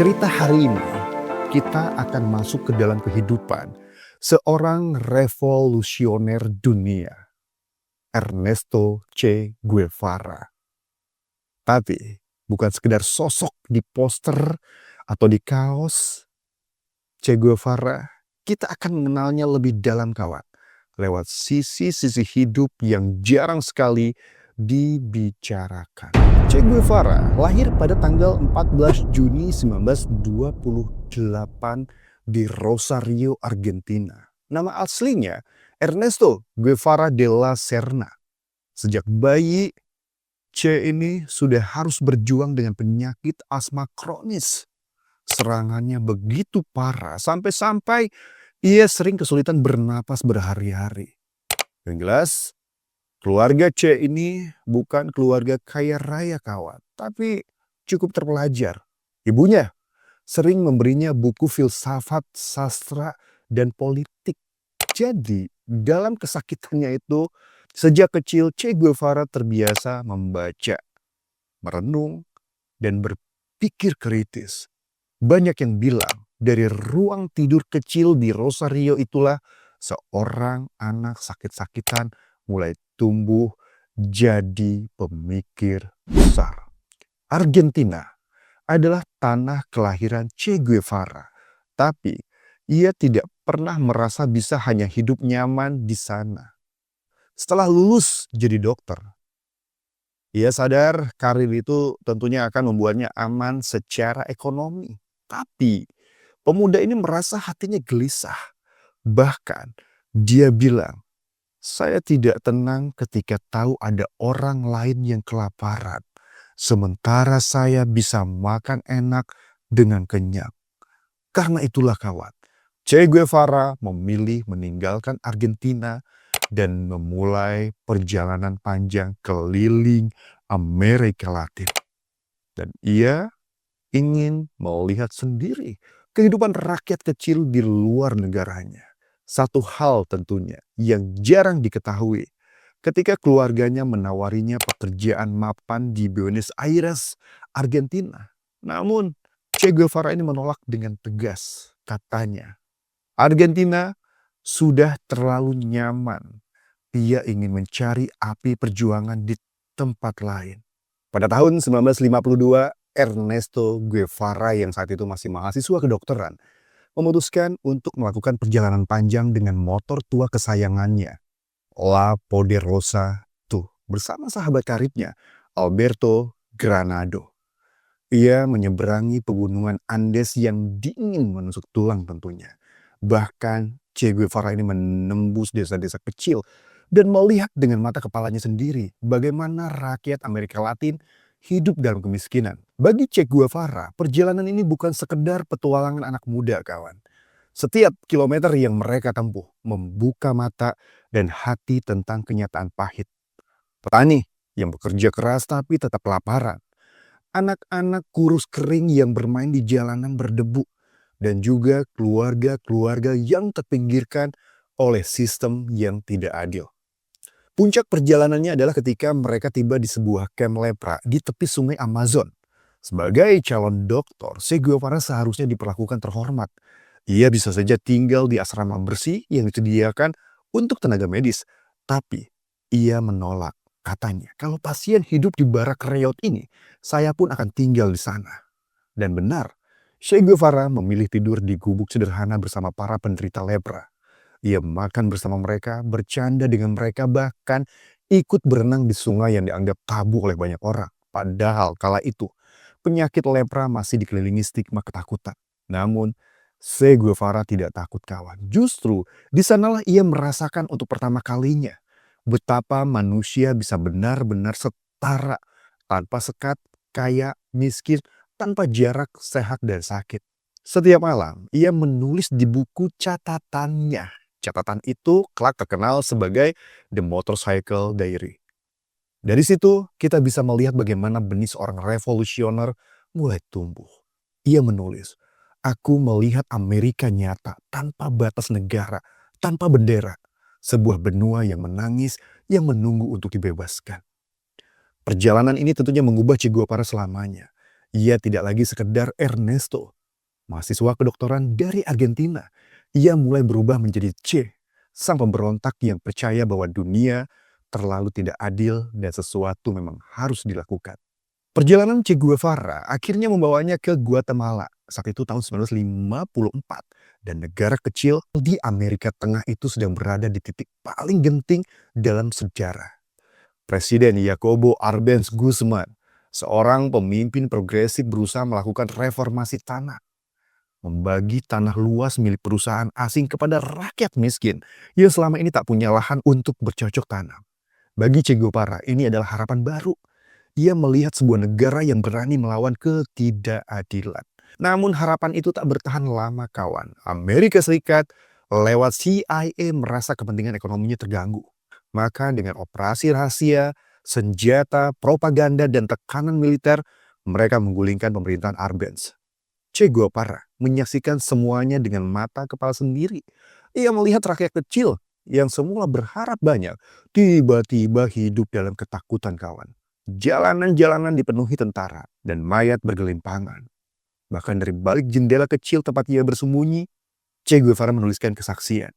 cerita hari ini, kita akan masuk ke dalam kehidupan seorang revolusioner dunia, Ernesto Che Guevara. Tapi bukan sekedar sosok di poster atau di kaos. Che Guevara, kita akan mengenalnya lebih dalam kawan, lewat sisi-sisi hidup yang jarang sekali dibicarakan. Che Guevara lahir pada tanggal 14 Juni 1928 di Rosario, Argentina. Nama aslinya Ernesto Guevara de la Serna. Sejak bayi, Che ini sudah harus berjuang dengan penyakit asma kronis. Serangannya begitu parah sampai-sampai ia sering kesulitan bernapas berhari-hari. Yang jelas, keluarga C ini bukan keluarga kaya raya kawan, tapi cukup terpelajar. Ibunya sering memberinya buku filsafat, sastra, dan politik. Jadi, dalam kesakitannya itu, sejak kecil Che Guevara terbiasa membaca, merenung, dan berpikir kritis. Banyak yang bilang dari ruang tidur kecil di Rosario itulah seorang anak sakit-sakitan mulai tumbuh jadi pemikir besar. Argentina adalah tanah kelahiran Che Guevara, tapi ia tidak pernah merasa bisa hanya hidup nyaman di sana. Setelah lulus jadi dokter, ia sadar karir itu tentunya akan membuatnya aman secara ekonomi. Tapi pemuda ini merasa hatinya gelisah. Bahkan dia bilang, "Saya tidak tenang ketika tahu ada orang lain yang kelaparan. Sementara saya bisa makan enak dengan kenyang." Karena itulah kawan, Che Guevara memilih meninggalkan Argentina dan memulai perjalanan panjang keliling Amerika Latin. Dan ia ingin melihat sendiri kehidupan rakyat kecil di luar negaranya. Satu hal tentunya yang jarang diketahui ketika keluarganya menawarinya pekerjaan mapan di Buenos Aires, Argentina. Namun Che Guevara ini menolak dengan tegas. Katanya, Argentina sudah terlalu nyaman. Ia ingin mencari api perjuangan di tempat lain. Pada tahun 1952, Ernesto Guevara yang saat itu masih mahasiswa kedokteran memutuskan untuk melakukan perjalanan panjang dengan motor tua kesayangannya, La Poderosa II, bersama sahabat karibnya, Alberto Granado. Ia menyeberangi pegunungan Andes yang dingin menusuk tulang tentunya. Bahkan Che Guevara ini menembus desa-desa kecil dan melihat dengan mata kepalanya sendiri bagaimana rakyat Amerika Latin hidup dalam kemiskinan. Bagi Che Guevara, perjalanan ini bukan sekedar petualangan anak muda kawan. Setiap kilometer yang mereka tempuh membuka mata dan hati tentang kenyataan pahit. Petani yang bekerja keras tapi tetap kelaparan. Anak-anak kurus kering yang bermain di jalanan berdebu. Dan juga keluarga-keluarga yang terpinggirkan oleh sistem yang tidak adil. Puncak perjalanannya adalah ketika mereka tiba di sebuah kamp lepra di tepi sungai Amazon. Sebagai calon dokter, Che Guevara seharusnya diperlakukan terhormat. Ia bisa saja tinggal di asrama bersih yang disediakan untuk tenaga medis. Tapi ia menolak. Katanya, kalau pasien hidup di barak reot ini, saya pun akan tinggal di sana. Dan benar, Che Guevara memilih tidur di gubuk sederhana bersama para penderita lepra. Ia makan bersama mereka, bercanda dengan mereka, bahkan ikut berenang di sungai yang dianggap tabu oleh banyak orang. Padahal kala itu, penyakit lepra masih dikelilingi stigma ketakutan. Namun, Che Guevara tidak takut kawan. Justru, di sanalah ia merasakan untuk pertama kalinya betapa manusia bisa benar-benar setara, tanpa sekat, kaya, miskin, tanpa jarak, sehat dan sakit. Setiap malam, ia menulis di buku catatannya. Catatan itu kelak terkenal sebagai The Motorcycle Diary. Dari situ, kita bisa melihat bagaimana benih seorang revolusioner mulai tumbuh. Ia menulis, "Aku melihat Amerika nyata, tanpa batas negara, tanpa bendera. Sebuah benua yang menangis, yang menunggu untuk dibebaskan." Perjalanan ini tentunya mengubah Che Guevara selamanya. Ia tidak lagi sekedar Ernesto, mahasiswa kedokteran dari Argentina. Ia mulai berubah menjadi Che, sang pemberontak yang percaya bahwa dunia terlalu tidak adil dan sesuatu memang harus dilakukan. Perjalanan Che Guevara akhirnya membawanya ke Guatemala. Saat itu tahun 1954. Dan negara kecil di Amerika Tengah itu sedang berada di titik paling genting dalam sejarah. Presiden Jacobo Arbenz Guzman, seorang pemimpin progresif berusaha melakukan reformasi tanah. Membagi tanah luas milik perusahaan asing kepada rakyat miskin yang selama ini tak punya lahan untuk bercocok tanam. Bagi Che Guevara, ini adalah harapan baru. Ia melihat sebuah negara yang berani melawan ketidakadilan. Namun harapan itu tak bertahan lama, kawan. Amerika Serikat lewat CIA merasa kepentingan ekonominya terganggu. Maka dengan operasi rahasia, senjata, propaganda, dan tekanan militer, mereka menggulingkan pemerintahan Arbenz. Che Guevara menyaksikan semuanya dengan mata kepala sendiri. Ia melihat rakyat kecil yang semula berharap banyak, tiba-tiba hidup dalam ketakutan, kawan. Jalanan-jalanan dipenuhi tentara dan mayat bergelimpangan. Bahkan dari balik jendela kecil tempat ia bersembunyi, Che Guevara menuliskan kesaksian.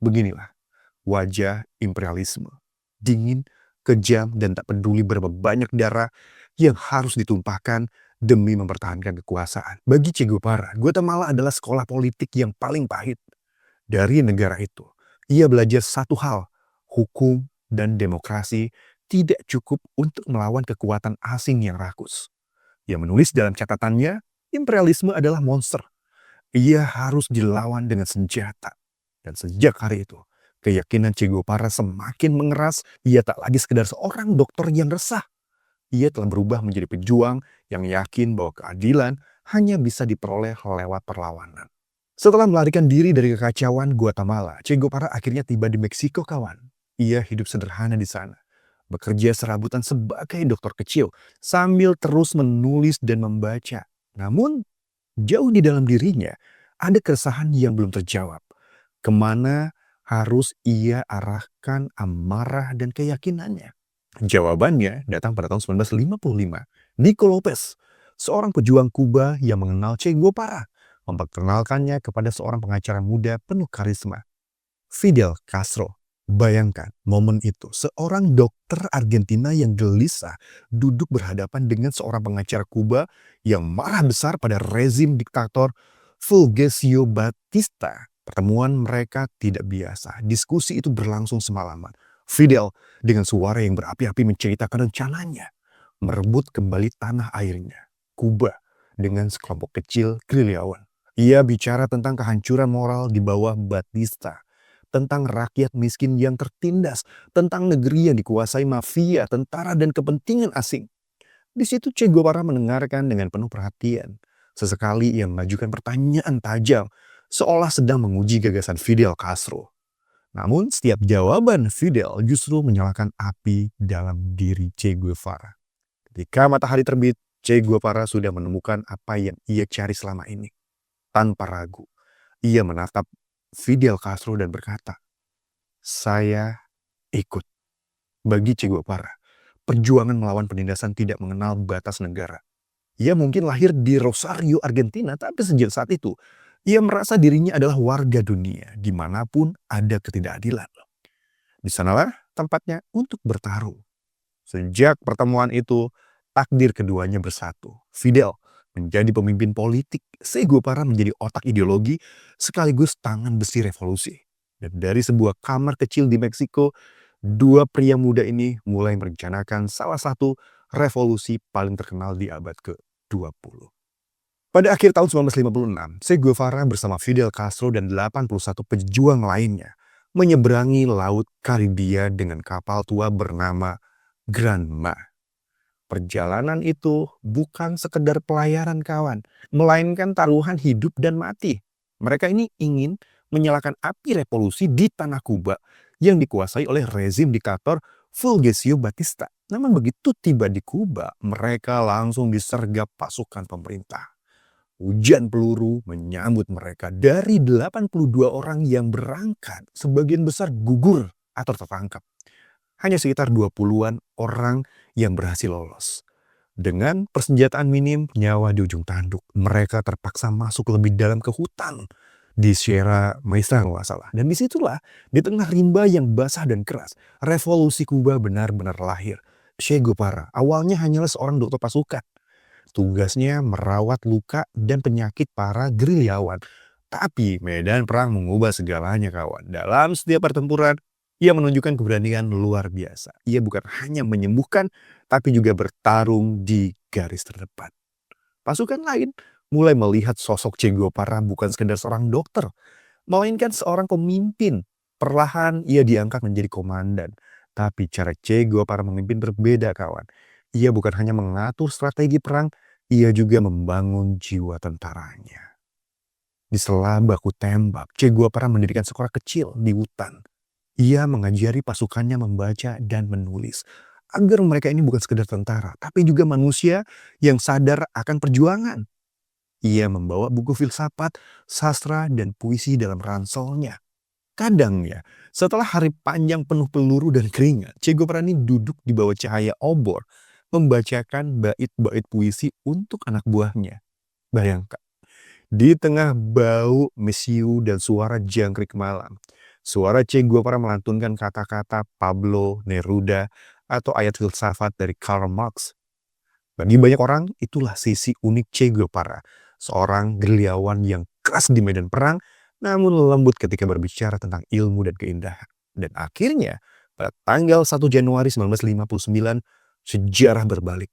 Beginilah wajah imperialisme. Dingin, kejam, dan tak peduli berapa banyak darah yang harus ditumpahkan demi mempertahankan kekuasaan. Bagi Che Guevara, Guatemala adalah sekolah politik yang paling pahit. Dari negara itu, ia belajar satu hal, hukum dan demokrasi tidak cukup untuk melawan kekuatan asing yang rakus. Ia menulis dalam catatannya, imperialisme adalah monster. Ia harus dilawan dengan senjata. Dan sejak hari itu, keyakinan Che Guevara semakin mengeras. Ia tak lagi sekedar seorang dokter yang resah. Ia telah berubah menjadi pejuang yang yakin bahwa keadilan hanya bisa diperoleh lewat perlawanan. Setelah melarikan diri dari kekacauan Guatemala, Che Guevara akhirnya tiba di Meksiko, kawan. Ia hidup sederhana di sana, bekerja serabutan sebagai dokter kecil, sambil terus menulis dan membaca. Namun, jauh di dalam dirinya, ada keresahan yang belum terjawab. Kemana harus ia arahkan amarah dan keyakinannya? Jawabannya datang pada tahun 1955. Nico Lopez, seorang pejuang Kuba yang mengenal Che Guevara, memperkenalkannya kepada seorang pengacara muda penuh karisma, Fidel Castro. Bayangkan momen itu, seorang dokter Argentina yang gelisah duduk berhadapan dengan seorang pengacara Kuba yang marah besar pada rezim diktator Fulgencio Batista. Pertemuan mereka tidak biasa. Diskusi itu berlangsung semalaman. Fidel dengan suara yang berapi-api menceritakan rencananya merebut kembali tanah airnya, Kuba, dengan sekelompok kecil gerilyawan. Ia bicara tentang kehancuran moral di bawah Batista, tentang rakyat miskin yang tertindas, tentang negeri yang dikuasai mafia, tentara, dan kepentingan asing. Di situ Che Guevara mendengarkan dengan penuh perhatian. Sesekali ia mengajukan pertanyaan tajam, seolah sedang menguji gagasan Fidel Castro. Namun setiap jawaban Fidel justru menyalakan api dalam diri Che Guevara. Ketika matahari terbit, Che Guevara sudah menemukan apa yang ia cari selama ini. Tanpa ragu, ia menatap Fidel Castro dan berkata, "Saya ikut." Bagi Che Guevara, perjuangan melawan penindasan tidak mengenal batas negara. Ia mungkin lahir di Rosario, Argentina, tapi sejak saat itu, ia merasa dirinya adalah warga dunia, dimanapun ada ketidakadilan. Di sanalah tempatnya untuk bertarung. Sejak pertemuan itu, takdir keduanya bersatu. Fidel menjadi pemimpin politik, Che Guevara menjadi otak ideologi sekaligus tangan besi revolusi. Dan dari sebuah kamar kecil di Meksiko, dua pria muda ini mulai merencanakan salah satu revolusi paling terkenal di abad ke-20. Pada akhir tahun 1956, Che Guevara bersama Fidel Castro dan 81 pejuang lainnya menyeberangi Laut Karibia dengan kapal tua bernama Granma. Perjalanan itu bukan sekedar pelayaran, kawan, melainkan taruhan hidup dan mati. Mereka ini ingin menyalakan api revolusi di tanah Kuba yang dikuasai oleh rezim diktator Fulgencio Batista. Namun begitu tiba di Kuba, mereka langsung disergap pasukan pemerintah. Hujan peluru menyambut mereka. Dari 82 orang yang berangkat, sebagian besar gugur atau tertangkap. Hanya sekitar 20-an orang yang berhasil lolos. Dengan persenjataan minim, nyawa di ujung tanduk, mereka terpaksa masuk lebih dalam ke hutan di Sierra Maestra kalau nggak salah. Dan disitulah, di tengah rimba yang basah dan keras, revolusi Kuba benar-benar lahir. Che Guevara awalnya hanyalah seorang dokter pasukan. Tugasnya merawat luka dan penyakit para gerilyawan. Tapi medan perang mengubah segalanya kawan. Dalam setiap pertempuran, ia menunjukkan keberanian luar biasa. Ia bukan hanya menyembuhkan, tapi juga bertarung di garis terdepan. Pasukan lain mulai melihat sosok Che Guevara bukan sekedar seorang dokter, melainkan seorang pemimpin. Perlahan ia diangkat menjadi komandan. Tapi cara Che Guevara memimpin berbeda kawan. Ia bukan hanya mengatur strategi perang, ia juga membangun jiwa tentaranya. Di sela baku tembak, Che Guevara mendirikan sekolah kecil di hutan. Ia mengajari pasukannya membaca dan menulis. Agar mereka ini bukan sekedar tentara, tapi juga manusia yang sadar akan perjuangan. Ia membawa buku filsafat, sastra, dan puisi dalam ranselnya. Kadang ya, setelah hari panjang penuh peluru dan keringat, Che Guevara ini duduk di bawah cahaya obor, membacakan bait-bait puisi untuk anak buahnya. Bayangkan, di tengah bau mesiu dan suara jangkrik malam, suara Che Guevara melantunkan kata-kata Pablo Neruda atau ayat filsafat dari Karl Marx. Bagi banyak orang, itulah sisi unik Che Guevara, seorang gerilyawan yang keras di medan perang, namun lembut ketika berbicara tentang ilmu dan keindahan. Dan akhirnya, pada tanggal 1 Januari 1959, sejarah berbalik.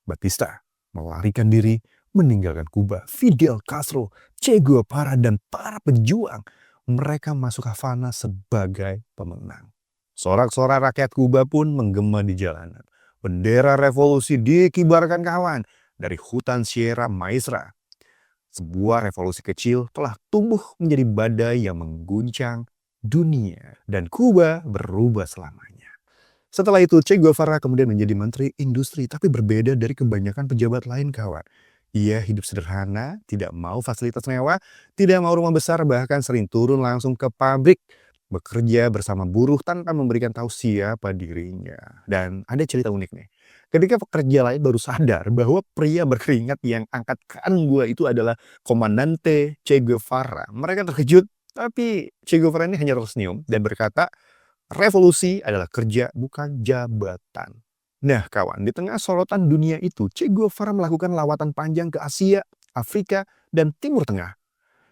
Batista melarikan diri, meninggalkan Kuba. Fidel Castro, Che Guevara, dan para pejuang, mereka masuk Havana sebagai pemenang. Sorak-sorak rakyat Kuba pun menggema di jalanan. Bendera revolusi dikibarkan kawan dari hutan Sierra Maestra. Sebuah revolusi kecil telah tumbuh menjadi badai yang mengguncang dunia. Dan Kuba berubah selamanya. Setelah itu Che Guevara kemudian menjadi menteri industri, tapi berbeda dari kebanyakan pejabat lain kawan. Ia hidup sederhana, tidak mau fasilitas mewah, tidak mau rumah besar, bahkan sering turun langsung ke pabrik. Bekerja bersama buruh tanpa memberikan tahu siapa dirinya. Dan ada cerita unik nih. Ketika pekerja lain baru sadar bahwa pria berkeringat yang angkatkan gua itu adalah Komandante Che Guevara. Mereka terkejut, tapi Che Guevara ini hanya tersenyum dan berkata, revolusi adalah kerja, bukan jabatan. Nah kawan, di tengah sorotan dunia itu, Che Guevara melakukan lawatan panjang ke Asia, Afrika, dan Timur Tengah.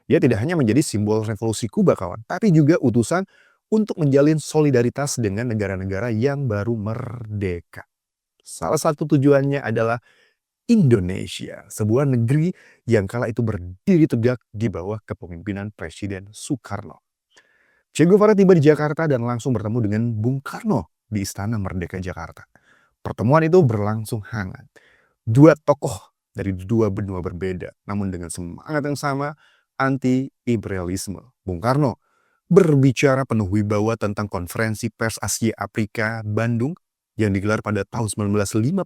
Dia tidak hanya menjadi simbol revolusi Kuba kawan, tapi juga utusan untuk menjalin solidaritas dengan negara-negara yang baru merdeka. Salah satu tujuannya adalah Indonesia, sebuah negeri yang kala itu berdiri tegak di bawah kepemimpinan Presiden Soekarno. Che Guevara tiba di Jakarta dan langsung bertemu dengan Bung Karno di Istana Merdeka Jakarta. Pertemuan itu berlangsung hangat. Dua tokoh dari dua benua berbeda, namun dengan semangat yang sama, anti-imperialisme. Bung Karno berbicara penuh wibawa tentang konferensi pers Asia Afrika Bandung yang digelar pada tahun 1955.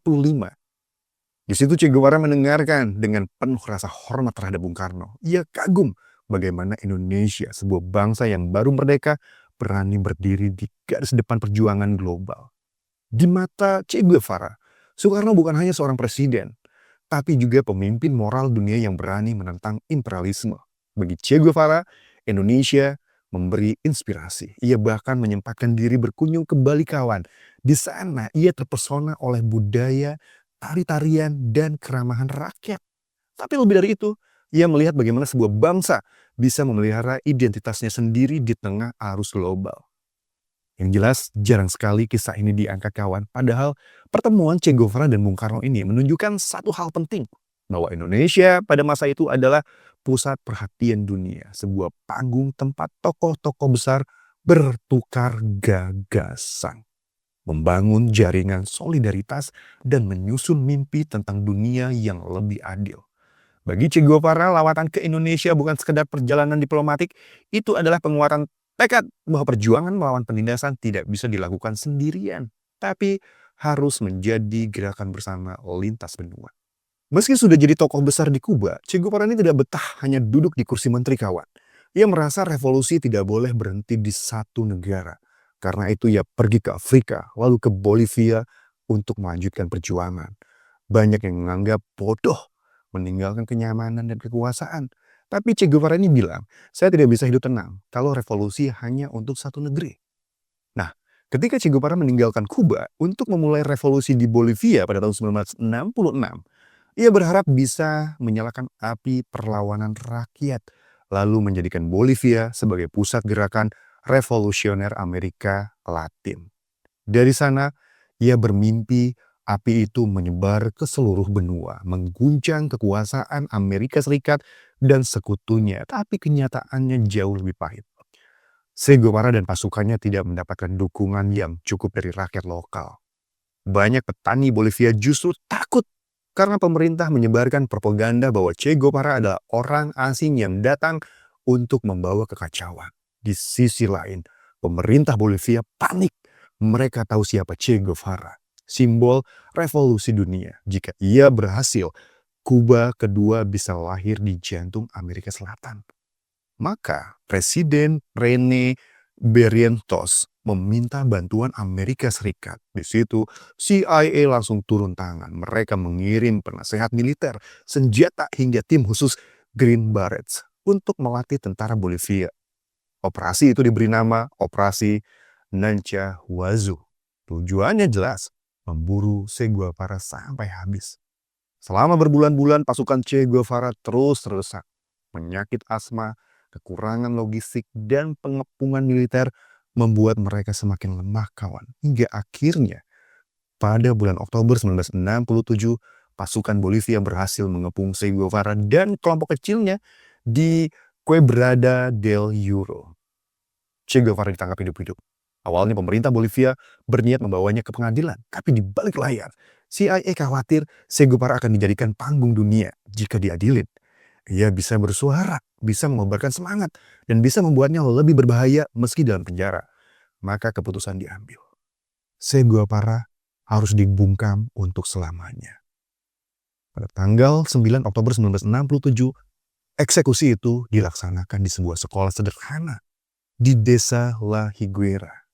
Di situ Che Guevara mendengarkan dengan penuh rasa hormat terhadap Bung Karno. Ia kagum bagaimana Indonesia, sebuah bangsa yang baru merdeka, berani berdiri di garis depan perjuangan global. Di mata Che Guevara, Soekarno bukan hanya seorang presiden, tapi juga pemimpin moral dunia yang berani menentang imperialisme. Bagi Che Guevara, Indonesia memberi inspirasi. Ia bahkan menyempatkan diri berkunjung ke Bali kawan. Di sana ia terpesona oleh budaya, tari-tarian, dan keramahan rakyat. Tapi lebih dari itu, ia melihat bagaimana sebuah bangsa bisa memelihara identitasnya sendiri di tengah arus global. Yang jelas, jarang sekali kisah ini diangkat kawan. Padahal pertemuan Che Guevara dan Bung Karno ini menunjukkan satu hal penting. Bahwa Indonesia pada masa itu adalah pusat perhatian dunia. Sebuah panggung tempat tokoh-tokoh besar bertukar gagasan. Membangun jaringan solidaritas dan menyusun mimpi tentang dunia yang lebih adil. Bagi Che Guevara, lawatan ke Indonesia bukan sekedar perjalanan diplomatik, itu adalah penguatan tekad bahwa perjuangan melawan penindasan tidak bisa dilakukan sendirian, tapi harus menjadi gerakan bersama lintas benua. Meski sudah jadi tokoh besar di Kuba, Che Guevara ini tidak betah hanya duduk di kursi menteri kawan. Ia merasa revolusi tidak boleh berhenti di satu negara. Karena itu ia pergi ke Afrika, lalu ke Bolivia untuk melanjutkan perjuangan. Banyak yang menganggap bodoh meninggalkan kenyamanan dan kekuasaan. Tapi Che Guevara ini bilang, saya tidak bisa hidup tenang kalau revolusi hanya untuk satu negeri. Nah, ketika Che Guevara meninggalkan Kuba untuk memulai revolusi di Bolivia pada tahun 1966, ia berharap bisa menyalakan api perlawanan rakyat, lalu menjadikan Bolivia sebagai pusat gerakan revolusioner Amerika Latin. Dari sana, ia bermimpi api itu menyebar ke seluruh benua, mengguncang kekuasaan Amerika Serikat dan sekutunya, tapi kenyataannya jauh lebih pahit. Che Guevara dan pasukannya tidak mendapatkan dukungan yang cukup dari rakyat lokal. Banyak petani Bolivia justru takut karena pemerintah menyebarkan propaganda bahwa Che Guevara adalah orang asing yang datang untuk membawa kekacauan. Di sisi lain, pemerintah Bolivia panik. Mereka tahu siapa Che Guevara, simbol revolusi dunia. Jika ia berhasil, Kuba kedua bisa lahir di jantung Amerika Selatan. Maka Presiden Rene Barrientos meminta bantuan Amerika Serikat. Di situ CIA langsung turun tangan. Mereka mengirim penasehat militer, senjata hingga tim khusus Green Berets untuk melatih tentara Bolivia. Operasi itu diberi nama Operasi Nancha Huazu. Tujuannya jelas, memburu Che Guevara sampai habis. Selama berbulan-bulan pasukan Che Guevara terus terdesak. Penyakit asma, kekurangan logistik, dan pengepungan militer membuat mereka semakin lemah kawan. Hingga akhirnya pada bulan Oktober 1967, pasukan Bolivia berhasil mengepung Che Guevara dan kelompok kecilnya di Quebrada del Euro. Che Guevara ditangkap hidup-hidup. Awalnya pemerintah Bolivia berniat membawanya ke pengadilan, tapi di balik layar, CIA khawatir Che Guevara akan dijadikan panggung dunia jika diadilin. Ia bisa bersuara, bisa mengobarkan semangat, dan bisa membuatnya lebih berbahaya meski dalam penjara. Maka keputusan diambil. Che Guevara harus dibungkam untuk selamanya. Pada tanggal 9 Oktober 1967, eksekusi itu dilaksanakan di sebuah sekolah sederhana di desa La Higuera.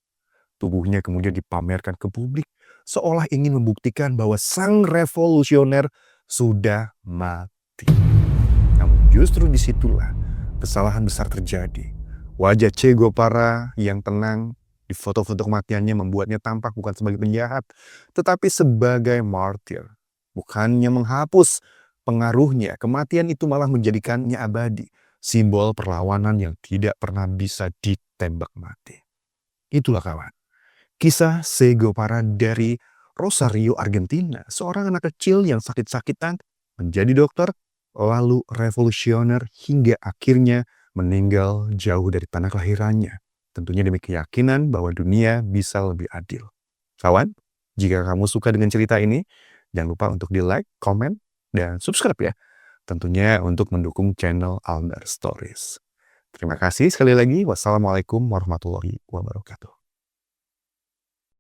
Tubuhnya kemudian dipamerkan ke publik seolah ingin membuktikan bahwa sang revolusioner sudah mati. Namun justru disitulah kesalahan besar terjadi. Wajah Che Guevara yang tenang di foto-foto kematiannya membuatnya tampak bukan sebagai penjahat, tetapi sebagai martir. Bukannya menghapus pengaruhnya, kematian itu malah menjadikannya abadi. Simbol perlawanan yang tidak pernah bisa ditembak mati. Itulah kawan, kisah Che Guevara dari Rosario, Argentina. Seorang anak kecil yang sakit-sakitan menjadi dokter, lalu revolusioner hingga akhirnya meninggal jauh dari tanah kelahirannya. Tentunya demi keyakinan bahwa dunia bisa lebih adil. Kawan, jika kamu suka dengan cerita ini, jangan lupa untuk di-like, komen, dan subscribe ya. Tentunya untuk mendukung channel Almar Stories. Terima kasih sekali lagi. Wassalamualaikum warahmatullahi wabarakatuh.